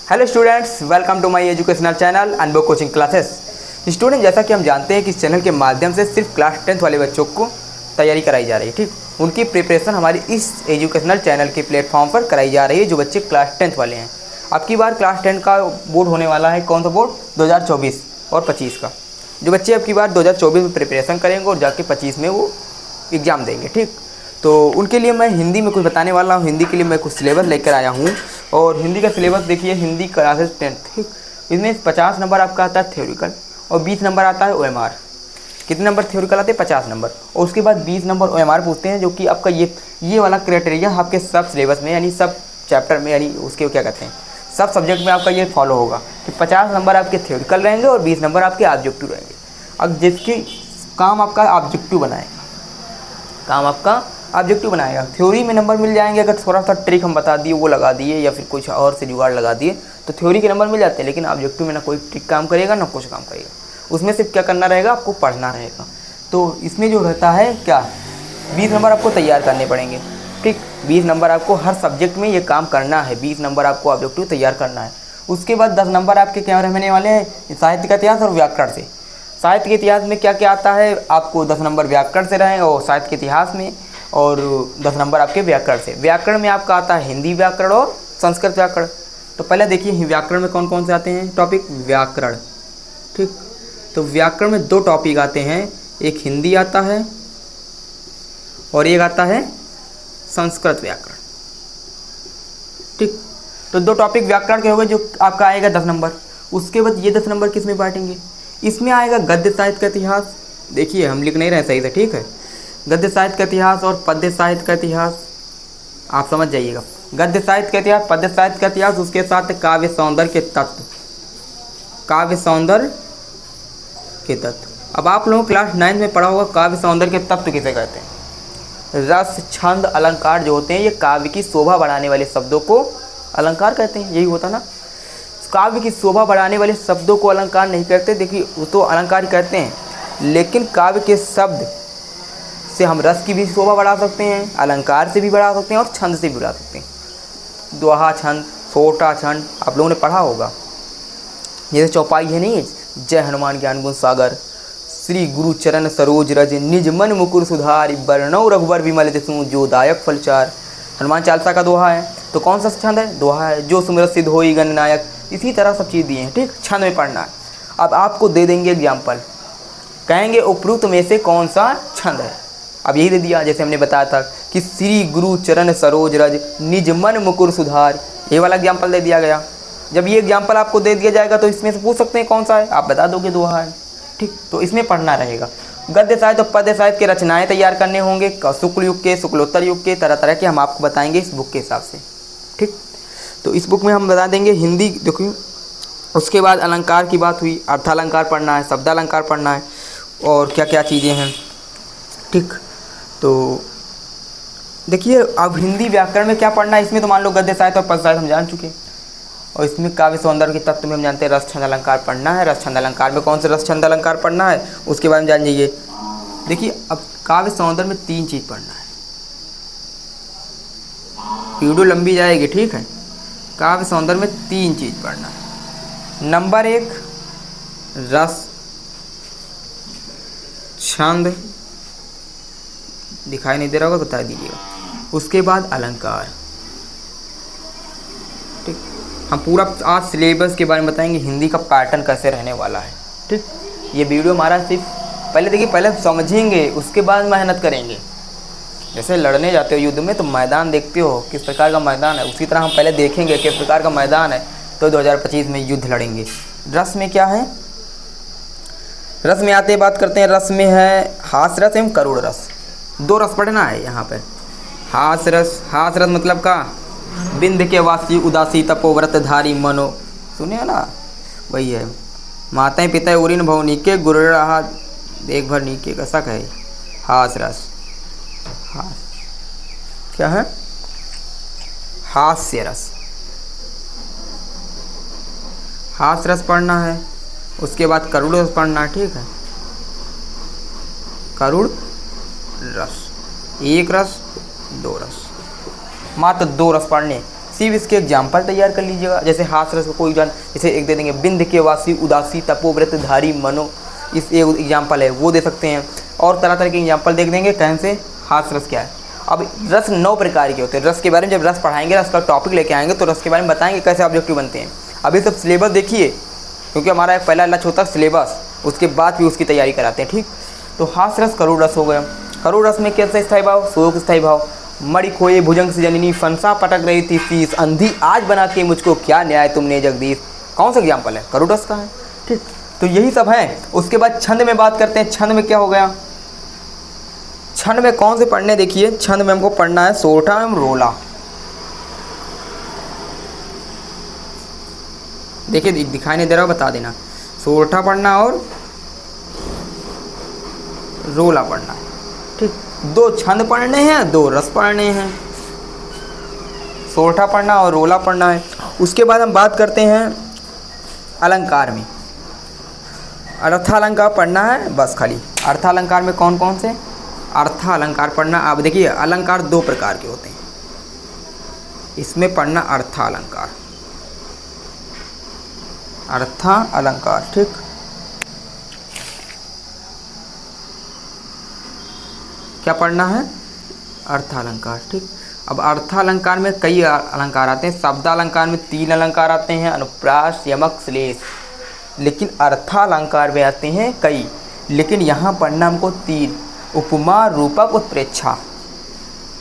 Hello students, welcome to my educational channel Anubhav coaching classes. Student, जैसा कि हम जानते हैं कि इस चैनल के माध्यम से सिर्फ क्लास 10th वाले बच्चों को तैयारी कराई जा रही है। ठीक, उनकी प्रिपरेशन हमारी इस एजुकेशनल चैनल के प्लेटफॉर्म पर कराई जा रही है, जो बच्चे क्लास 10th वाले हैं। अब की बार क्लास 10 का बोर्ड होने वाला है। कौन सा बोर्ड? 2024 और 25 का। जो बच्चे अब की बार 2024 में प्रिपरेशन करेंगे और जाके 25 में वो एग्ज़ाम देंगे। ठीक, तो उनके लिए मैं हिंदी में कुछ बताने वाला हूँ। हिंदी के लिए मैं कुछ सिलेबस लेकर आया हूँ। और हिंदी का सिलेबस देखिए, हिंदी क्लासेस 10th। ठीक, इसमें 50 नंबर आपका आता है थ्योरिकल और 20 नंबर आता है OMR। कितने नंबर थ्योरिकल आते हैं? 50 नंबर। और उसके बाद 20 नंबर OMR पूछते हैं, जो कि आपका ये वाला क्राइटेरिया आपके सब सिलेबस में, यानी सब चैप्टर में, यानी उसके क्या कहते हैं, सब सब्जेक्ट में आपका ये फॉलो होगा कि 50 नंबर आपके थ्योरिकल रहेंगे और 20 नंबर आपके ऑब्जेक्टिव रहेंगे। अब जिसके काम आपका ऑब्जेक्टिव बनाएगा, काम आपका ऑब्जेक्टिव बनाएगा। थ्योरी में नंबर मिल जाएंगे, अगर थोड़ा सा ट्रिक हम बता दिए, वो लगा दिए, या फिर कुछ और से जुगाड़ लगा दिए, तो थ्योरी के नंबर मिल जाते हैं। लेकिन ऑब्जेक्टिव में ना कोई ट्रिक काम करेगा ना कुछ काम करेगा। उसमें सिर्फ क्या करना रहेगा, आपको पढ़ना रहेगा। तो इसमें जो रहता है क्या, 20 नंबर आपको तैयार करने पड़ेंगे। ठीक, 20 नंबर आपको हर सब्जेक्ट में ये काम करना है। 20 नंबर आपको ऑब्जेक्टिव तैयार करना है। उसके बाद 10 नंबर आपके क्या रहने वाले हैं, साहित्य का इतिहास और व्याकरण से। साहित्य के इतिहास में क्या क्या आता है आपको, 10 नंबर व्याकरण से रहेंगे और साहित्य के इतिहास में, और 10 नंबर आपके व्याकरण से। व्याकरण में आपका आता है हिंदी व्याकरण और संस्कृत व्याकरण। तो पहले देखिए व्याकरण में कौन कौन से आते हैं टॉपिक। व्याकरण, ठीक, तो व्याकरण में 2 टॉपिक आते हैं, एक हिंदी आता है और एक आता है संस्कृत व्याकरण। ठीक, तो 2 टॉपिक व्याकरण के हो गए, जो आपका आएगा 10 नंबर। उसके बाद ये 10 नंबर किस में बांटेंगे, इसमें आएगा गद्य साहित्य का इतिहास। देखिए हम लिख नहीं रहे सही से, ठीक है। गद्य साहित्य का इतिहास और पद्य साहित्य का इतिहास, आप समझ जाइएगा। गद्य साहित्य का इतिहास, पद्य साहित्य का इतिहास, उसके साथ काव्य सौंदर्य के तत्व, काव्य सौंदर्य के तत्व। अब आप लोगों क्लास 9 में पढ़ा होगा काव्य सौंदर्य के तत्व किसे कहते हैं। रस, छंद, अलंकार जो होते हैं, ये काव्य की शोभा बढ़ाने वाले शब्दों को अलंकार कहते हैं। यही होता ना, काव्य की शोभा बढ़ाने वाले शब्दों को अलंकार नहीं कहते। देखिए वो तो अलंकार कहते हैं, लेकिन काव्य के शब्द से हम रस की भी शोभा बढ़ा सकते हैं, अलंकार से भी बढ़ा सकते हैं और छंद से भी बढ़ा सकते हैं। दोहा छंद, सोटा छंद आप लोगों ने पढ़ा होगा। जैसे चौपाई है नहीं, जय हनुमान ज्ञान गुण सागर, श्री गुरु चरण सरोज रज, निज मन मुकुर सुधारि, बरनौ रघुबर विमल जसु, जो दायक फलचार। हनुमान चालीसा का दोहा है, तो कौन सा छंद है? दोहा है। जो सुमिरत सिद्ध होई गणनायक, इसी तरह सब चीज़ दिए हैं। ठीक, छंद में पढ़ना है। अब आपको दे देंगे एग्जाम्पल, कहेंगे उपरोक्त में से कौन सा छंद है। अब यही दे दिया, जैसे हमने बताया था कि श्री गुरु चरण सरोज रज, निज मन मुकुर सुधार, ये वाला एग्जाम्पल दे दिया गया। जब ये एग्जाम्पल आपको दे दिया जाएगा तो इसमें से पूछ सकते हैं कौन सा है, आप बता दोगे दोहा है। ठीक, तो इसमें पढ़ना रहेगा। गद्य साहित्य और पद्य साहित्य के रचनाएं तैयार करने होंगे, शुक्ल युग के, शुक्लोत्तर युग के, तरह तरह के हम आपको बताएंगे इस बुक के हिसाब से। ठीक, तो इस बुक में हम बता देंगे हिंदी। देखिए उसके बाद अलंकार की बात हुई, अर्थालंकार पढ़ना है, शब्दालंकार पढ़ना है और क्या क्या चीज़ें हैं। ठीक, तो देखिए अब हिंदी व्याकरण में क्या पढ़ना है। इसमें तो मान लो गद्य साहित्य और पद्य साहित्य हम जान चुके हैं, और इसमें काव्य सौंदर्य के तत्व में हम जानते हैं रस छंद अलंकार पढ़ना है। रस छंद अलंकार में कौन से रस छंद अलंकार पढ़ना है उसके बारे में जान जाइए। देखिए अब काव्य सौंदर्य में 3 चीज़ पढ़ना है, वीडियो लंबी जाएगी, ठीक है। काव्य सौंदर्य में 3 चीज़ पढ़ना है। नंबर 1 रस छंद, दिखाई नहीं दे रहा होगा बता दीजिएगा। उसके बाद अलंकार। ठीक, हम पूरा आज सिलेबस के बारे में बताएंगे, हिंदी का पैटर्न कैसे रहने वाला है। ठीक, ये वीडियो हमारा सिर्फ पहले देखिए, पहले समझेंगे उसके बाद मेहनत करेंगे। जैसे लड़ने जाते हो युद्ध में तो मैदान देखते हो किस प्रकार का मैदान है, उसी तरह हम पहले देखेंगे किस प्रकार का मैदान है, तो 2025 में युद्ध लड़ेंगे। रस में क्या है, रस में आते बात करते हैं। रस में है हास रस एवं करुण रस। 2 रस पढ़ना है यहाँ पर। हास रस, हास रस मतलब का, बिंद के वासी उदासी तपोव्रत धारी मनो, सुने ना, वही है। माताएं पिता उरिन भव नीके, गुरु रहा देख भर नीके, कैसा कहे। हास रस, हास क्या है, हास्य रस, हास रस पढ़ना है। उसके बाद करुण रस पढ़ना है, ठीक है। करुण रस, 1 रस 2 रस, मात्र 2 रस पढ़ने। सिर्फ इसके एग्जाम्पल तैयार कर लीजिएगा। जैसे हास रस को कोई जान, जैसे एक दे देंगे, बिंद के वासी उदासी तपोव्रत धारी मनो, इस एक एग्जाम्पल है वो दे सकते हैं। और तरह तरह के एग्जाम्पल देख देंगे कहीं से हास रस क्या है। अब रस 9 प्रकार के होते हैं। रस के बारे में जब रस पढ़ाएंगे, रस का टॉपिक लेके आएंगे तो रस के बारे में बताएंगे कैसे ऑब्जेक्टिव बनते हैं। अभी सब सिलेबस देखिए, क्योंकि हमारा एक पहला लक्ष्य होता है सिलेबस, उसके बाद भी उसकी तैयारी कराते हैं। ठीक, तो हास रस करुण रस हो गया। करुण रस में कैसे स्थायी भाव, शोक स्थायी भाव, मणि खोए भुजंग से जननी, फंसा पटक रही थी शीश, अंधी आज बना के मुझको क्या न्याय तुमने जगदीश। कौन सा एग्जाम्पल है, करुण रस का है। ठीक, तो यही सब है। उसके बाद छंद में बात करते हैं। छंद में क्या हो गया, छंद में कौन से पढ़ने, देखिए छंद में हमको पढ़ना है सोरठा एवं रोला। देखिए दिखाई नहीं दे रहा, बता देना। सोरठा पढ़ना और रोला पढ़ना है। ठीक, 2 छंद पढ़ने हैं, 2 रस पढ़ने हैं, सोरठा पढ़ना और रोला पढ़ना है। उसके बाद हम बात करते हैं अलंकार में। अर्थालंकार पढ़ना है बस खाली। अर्थालंकार में कौन कौन से अर्थालंकार पढ़ना। आप देखिए अलंकार 2 प्रकार के होते हैं, इसमें पढ़ना अर्थालंकार, अर्थालंकार। ठीक, क्या पढ़ना है, अर्थालंकार। ठीक, अब अर्थालंकार में कई अलंकार आते हैं। शब्दालंकार में 3 अलंकार आते हैं, अनुप्रास, यमक, श्लेष। लेकिन अर्थालंकार में आते हैं कई, लेकिन यहाँ पढ़ना हमको 3, उपमा, रूपक, उत्प्रेक्षा।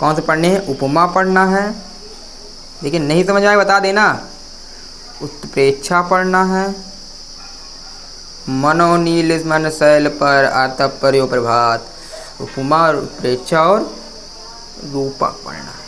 कौन से पढ़ने हैं, उपमा पढ़ना है, लेकिन नहीं समझ आए बता देना। उत्प्रेक्षा पढ़ना है, मनोनील मन शैल पर आतप पर्यो प्रभात। उपमा, उत्प्रेक्षा और रूपक पढ़ना है।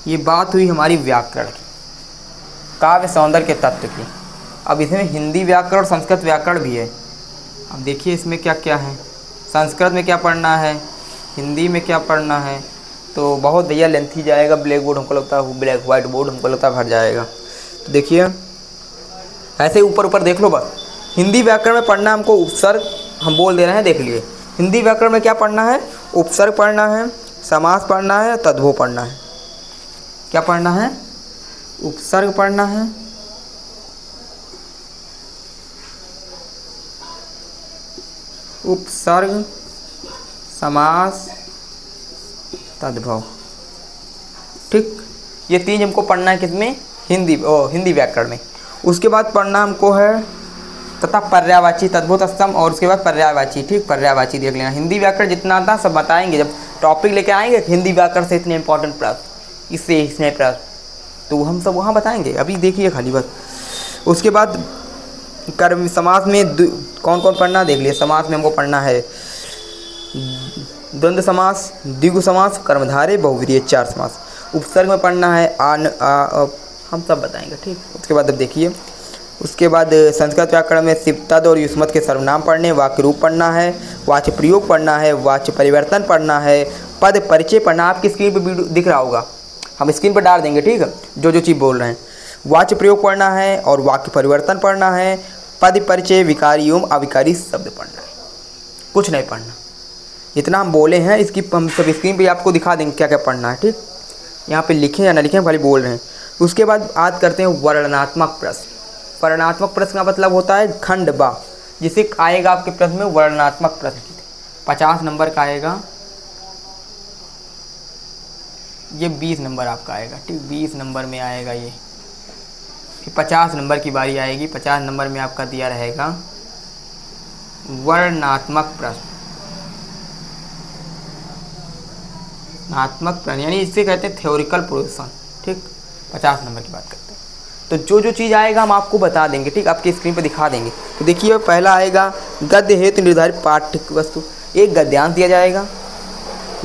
ये बात हुई हमारी व्याकरण की, काव्य सौंदर्य के तत्व की। अब इसमें हिंदी व्याकरण और संस्कृत व्याकरण भी है। अब देखिए इसमें क्या क्या है, संस्कृत में क्या पढ़ना है, हिंदी में क्या पढ़ना है। तो बहुत भैया लेंथी जाएगा, ब्लैक बोर्ड हमको लगता है, ब्लैक वाइट बोर्ड हमको लगता है भर जाएगा। तो देखिए ऐसे ऊपर ऊपर देख लो बस। हिंदी व्याकरण में पढ़ना हमको उपसर्ग, हम बोल दे रहे हैं, देख लिए। हिंदी व्याकरण में क्या पढ़ना है, उपसर्ग पढ़ना है, समास पढ़ना है, तद्भव पढ़ना है। क्या पढ़ना है, उपसर्ग पढ़ना है, उपसर्ग, समास, तद्भव। ठीक, ये 3 हमको पढ़ना है किसमें, हिंदी व्याकरण में। उसके बाद पढ़ना हमको है तथा पर्यायवाची, तद्भव, तत्सम, और उसके बाद पर्यायवाची। ठीक, पर्यायवाची देख लेना। हिंदी व्याकरण जितना आता सब बताएंगे, जब टॉपिक लेके आएंगे हिंदी व्याकरण से इतने इंपॉर्टेंट प्रश्न, इससे इसमें प्रश्न, तो हम सब वहाँ बताएंगे। अभी देखिए खाली बस। उसके बाद कर्म समास में कौन कौन पढ़ना देख लिए। समास में हमको पढ़ना है द्वंद्व समास, द्विगु समास, कर्मधारय, बहुव्रीहि, 4 समास। उपसर्ग में पढ़ना है हम सब बताएंगे। ठीक, उसके बाद अब देखिए, उसके बाद संस्कृत व्याकरण में सिप, तद और युष्मत के सर्वनाम पढ़ने, वाक्य रूप पढ़ना है, वाच्य प्रयोग पढ़ना है, वाच्य परिवर्तन पढ़ना है, पद परिचय पढ़ना। आपकी स्क्रीन पर वीडियो दिख रहा होगा, हम स्क्रीन पर डाल देंगे। ठीक है, जो जो चीज़ बोल रहे हैं। वाच्य प्रयोग पढ़ना है और वाक्य परिवर्तन पढ़ना है, पद परिचय, विकारी एवं अविकारी शब्द पढ़ना है। कुछ नहीं पढ़ना, इतना हम बोले हैं। इसकी हम सब स्क्रीन पे आपको दिखा देंगे क्या क्या पढ़ना है। ठीक, यहाँ पे लिखें या ना लिखें, खाली बोल रहे हैं। उसके बाद बात करते हैं वर्णनात्मक प्रश्न। वर्णनात्मक प्रश्न का मतलब होता है खंड बा, जिसे आएगा आपके प्रश्न में वर्णनात्मक प्रश्न 50 नंबर का आएगा, ये 20 नंबर आपका आएगा। ठीक, 20 नंबर में आएगा ये। फिर 50 नंबर की बारी आएगी, 50 नंबर में आपका दिया रहेगा वर्णनात्मक प्रश्न। नात्मक प्रश्न यानी इसे कहते हैं थ्योरिकल प्रोजेक्शन। ठीक, 50 नंबर की बात करते हैं। तो जो जो चीज़ आएगा हम आपको बता देंगे। ठीक, आपकी स्क्रीन पर दिखा देंगे। तो देखिए पहला आएगा गद्य हेतु निर्धारित पाठ्य वस्तु। एक गद्यांश दिया जाएगा,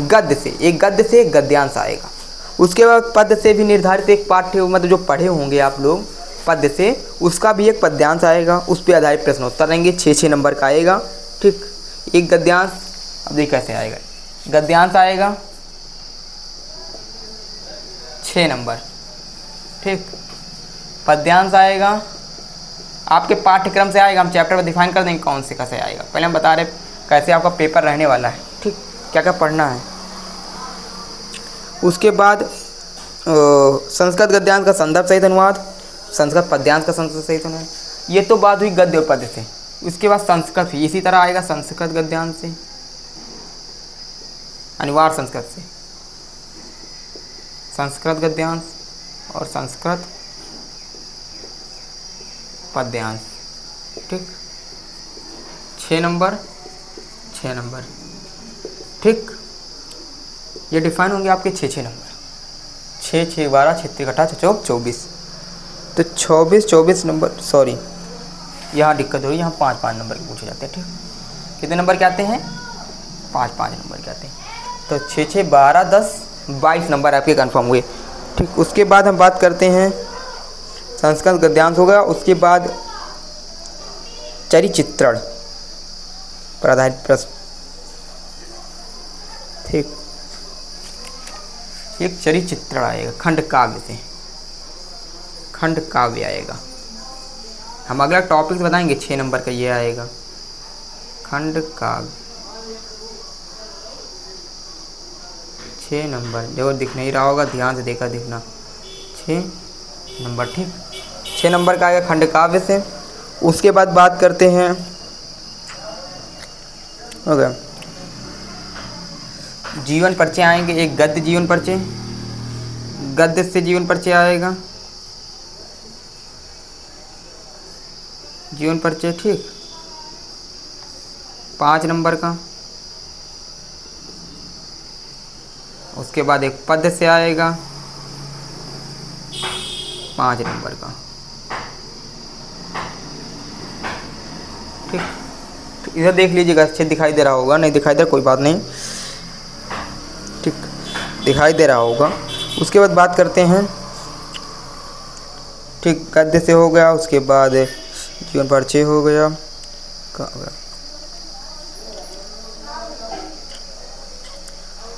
गद्य से एक गद्यांश आएगा। उसके बाद पद से भी निर्धारित एक पाठ्य, मतलब जो पढ़े होंगे आप लोग पद से, उसका भी एक पद्यांश आएगा, उस पर आधारित प्रश्नोत्तर रहेंगे। 6 नंबर का आएगा। ठीक, एक गद्यांश। अब देखिए कैसे आएगा, गद्यांश आएगा 6 नंबर। ठीक, पद्यांश आएगा आपके पाठ्यक्रम से आएगा, हम चैप्टर में डिफाइन कर देंगे कौन से कैसे आएगा। पहले हम बता रहे कैसे आपका पेपर रहने वाला है। ठीक, क्या क्या पढ़ना है। उसके बाद संस्कृत गद्यांश का संदर्भ सहित अनुवाद, संस्कृत पद्यांश का संदर्भ सहित अनुवाद। ये तो बात हुई गद्य और पद्य से। उसके बाद संस्कृत इसी तरह आएगा, संस्कृत गद्यांश से, अनिवार्य संस्कृत से, संस्कृत गद्यांश और संस्कृत पद्यांश। ठीक, 6 नंबर 6 नंबर। ठीक, ये डिफाइन होंगे आपके 6 नंबर, 6 6 12 6 3 18 6 24। तो 24 नंबर, सॉरी यहाँ दिक्कत हो रही है, यहाँ 5 नंबर के पूछे जाते हैं। ठीक, कितने नंबर के आते हैं? 5 नंबर के आते हैं। तो 6 6 12 10 22 नंबर आपके कंफर्म हुए। ठीक, उसके बाद हम बात करते हैं संस्कृत गद्यांश होगा। उसके बाद चरिचित्रण पर आधारित प्रश्न। ठीक, एक चरिचित्रण आएगा, खंड काव्य से, खंड काव्य आएगा। हम अगला टॉपिक बताएंगे, 6 नंबर का ये आएगा, खंड काव्य। 6 नंबर देखो, दिख नहीं रहा होगा, ध्यान से देखना, 6 नंबर। ठीक, 6 नंबर का आएगा खंड काव्य से। उसके बाद बात करते हैं, ओके, जीवन परिचय आएंगे। एक गद्य जीवन परिचय, गद्य से जीवन परिचय आएगा, जीवन परिचय। ठीक, 5 नंबर का। उसके बाद एक पद्य से आएगा, 5 नंबर का। ठीक, तो इधर देख लीजिएगा, अच्छे दिखाई दे रहा होगा, नहीं दिखाई दे रहा कोई बात नहीं। ठीक, दिखाई दे रहा होगा। उसके बाद बात करते हैं, ठीक, गद्य से हो गया। उसके बाद जीवन परिचय हो गया,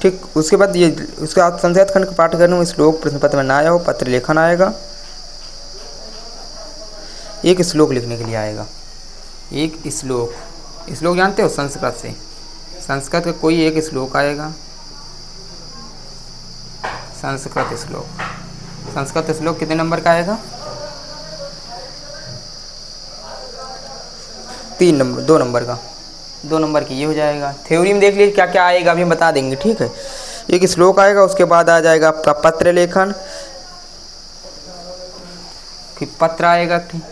ठीक। उसके बाद ये, उसके बाद संस्कृत खंड का पाठ्यक्रम में श्लोक प्रश्न पत्र में ना आया हो, पत्र लेखन आएगा। एक श्लोक लिखने के लिए आएगा, एक श्लोक। श्लोक जानते हो संस्कृत से, संस्कृत का कोई एक श्लोक आएगा, संस्कृत श्लोक। संस्कृत श्लोक कितने नंबर का आएगा? 3 नंबर, 2 नंबर का, 2 नंबर की ये हो जाएगा। थ्योरी में देख लीजिए क्या क्या आएगा, अभी हम बता देंगे। ठीक है, एक श्लोक आएगा। उसके बाद आ जाएगा आपका पत्र लेखन, फिर पत्र आएगा। ठीक,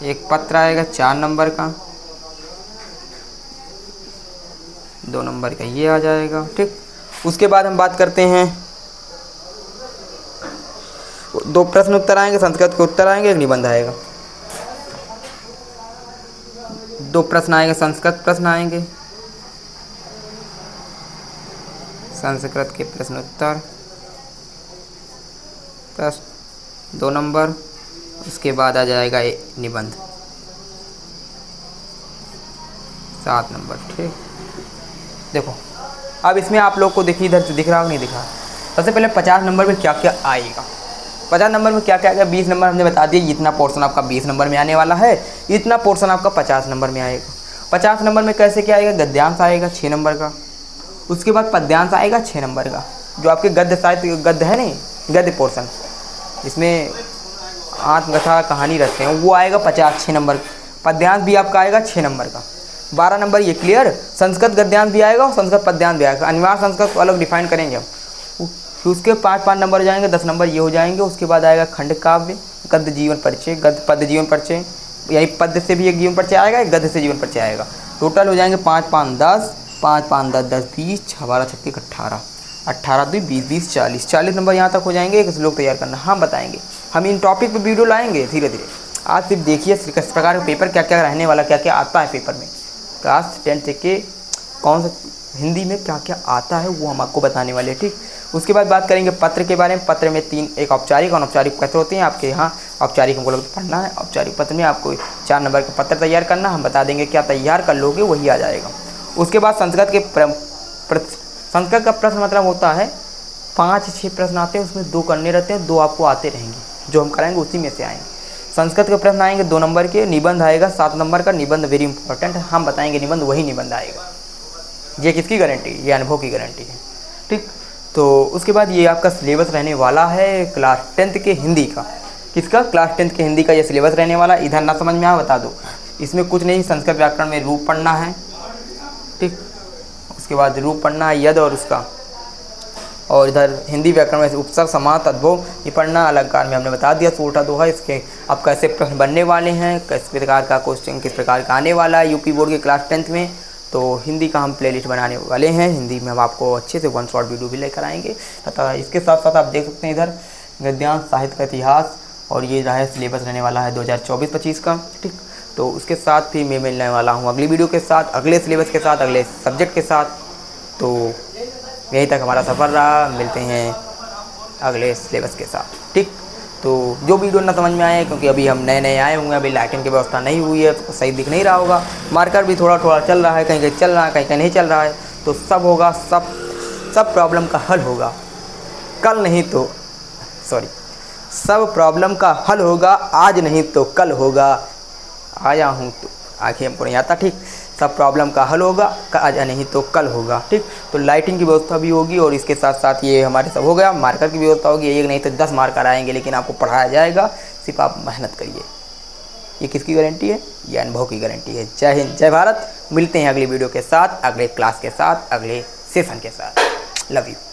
एक पत्र आएगा 4 नंबर का, 2 नंबर का ये आ जाएगा। ठीक, उसके बाद हम बात करते हैं, 2 प्रश्न उत्तर आएंगे, संस्कृत के उत्तर आएंगे, एक निबंध आएगा। 2 प्रश्न आएंगे, संस्कृत प्रश्न आएंगे, संस्कृत के प्रश्न उत्तर प्रश्न 2 नंबर। उसके बाद आ जाएगा निबंध 7 नंबर। ठीक, देखो अब इसमें आप लोग को देखिए, इधर से दिख रहा हो नहीं दिख रहा। सबसे पहले 50 नंबर में क्या क्या आएगा, 50 नंबर में क्या क्या आएगा। 20 नंबर हमने बता दिया, इतना पोर्शन आपका 20 नंबर में आने वाला है, इतना पोर्शन आपका 50 नंबर में आएगा। 50 नंबर में कैसे क्या आएगा? गद्यांश आएगा 6 नंबर का। उसके बाद पद्यांश आएगा 6 नंबर का, जो आपके गद्य साहित्य गद्य है नहीं, गद्य पोर्शन जिसमें आत्मकथा कहानी रखते हैं, वो आएगा 6 नंबर। पद्यांश भी आपका आएगा 6 नंबर का, 12 नंबर। ये क्लियर? संस्कृत गद्यांश भी आएगा और संस्कृत पद्यांश भी आएगा। अनिवार्य संस्कृत को अलग डिफाइन करेंगे हम। फिर उसके 5 नंबर हो जाएंगे, 10 नंबर ये हो जाएंगे। उसके बाद आएगा खंड काव्य, गद्य जीवन परिचय, गद्य पद्य जीवन परिचय, यानी पद्य से भी एक जीवन परिचय आएगा, एक गद्य से जीवन परिचय आएगा। टोटल हो जाएंगे 5 5 10, 5 5 10 10 20, 6 12 36 18, 18 2 20 20 40, 40 नंबर यहाँ तक हो जाएंगे। एक श्लोक तैयार करना हम बताएंगे, हम इन टॉपिक पे वीडियो लाएंगे धीरे धीरे। आज सिर्फ देखिए किस प्रकार का पेपर, क्या क्या रहने वाला, क्या क्या आता है पेपर में। क्लास 10 के कौन सा हिंदी में क्या क्या आता है वो हम आपको बताने वाले हैं। ठीक, उसके बाद बात करेंगे पत्र के बारे में। पत्र में 3, एक औपचारिक और अनौपचारिक पत्र होते हैं आपके यहाँ। औपचारिक हमको लोग पढ़ना है, औपचारिक पत्र में आपको 4 नंबर का पत्र तैयार करना, हम बता देंगे क्या तैयार कर लोगे वही आ जाएगा। उसके बाद संस्कृत के संस्कृत का प्रश्न मतलब होता है 5-6 प्रश्न आते हैं, उसमें 2 करने रहते हैं, 2 आपको आते रहेंगे, जो हम कराएंगे उसी में से आएंगे। संस्कृत के प्रश्न आएंगे 2 नंबर के। निबंध आएगा 7 नंबर का, निबंध वेरी इंपॉर्टेंट है, हम बताएंगे निबंध वही निबंध आएगा। ये किसकी गारंटी? ये अनुभव की गारंटी है। ठीक। तो उसके बाद ये आपका सिलेबस रहने वाला है क्लास 10th के हिंदी का। किसका? क्लास 10th के हिंदी का ये सिलेबस रहने वाला। इधर ना समझ में आया बता दो, इसमें कुछ नहीं, संस्कृत व्याकरण में रूप पढ़ना है, ठीक। उसके बाद रूप पढ़ना है, यद और उसका, और इधर हिंदी व्याकरण में उपसर्ग समास तद्भव ये पढ़ना। अलंकार में हमने बता दिया छोटा दोहा, इसके अब कैसे प्रश्न बनने वाले हैं, किस प्रकार का क्वेश्चन किस प्रकार का आने वाला है यूपी बोर्ड के क्लास 10th में। तो हिंदी का हम प्लेलिस्ट बनाने वाले हैं, हिंदी में हम आपको अच्छे से 1 शॉर्ट वीडियो भी लेकर आएंगे तथा इसके साथ साथ आप देख सकते हैं इधर गद्यांश, साहित्य का इतिहास, और ये जो है सिलेबस रहने वाला है 2024-25 का, ठीक। तो उसके साथ भी मैं मिलने वाला हूँ अगली वीडियो के साथ, अगले सिलेबस के साथ, अगले सब्जेक्ट के साथ। तो यहीं तक हमारा सफ़र रहा, मिलते हैं अगले सिलेबस के साथ, ठीक। तो जो वीडियो ना समझ में आए, क्योंकि अभी हम नए नए आए हुए हैं, अभी लाइटिंग की व्यवस्था नहीं हुई है तो सही दिख नहीं रहा होगा, मार्कर भी थोड़ा थोड़ा चल रहा है, कहीं कहीं चल रहा है, कहीं कहीं नहीं चल रहा है, तो सब होगा, सब प्रॉब्लम का हल होगा कल नहीं तो सब प्रॉब्लम का हल होगा आज नहीं तो कल होगा। आया हूँ तो आखिर हमको नहीं आता, ठीक। सब प्रॉब्लम का हल होगा आज नहीं तो कल होगा, ठीक। तो लाइटिंग की व्यवस्था भी होगी और इसके साथ साथ ये हमारे सब हो गया, मार्कर की व्यवस्था होगी, एक नहीं तो 10 मार्कर आएंगे, लेकिन आपको पढ़ाया जाएगा, सिर्फ आप मेहनत करिए। ये किसकी गारंटी है? ये अनुभव की गारंटी है। जय हिंद, जय भारत। मिलते हैं अगली वीडियो के साथ, अगले क्लास के साथ, अगले सेशन के साथ। Love you.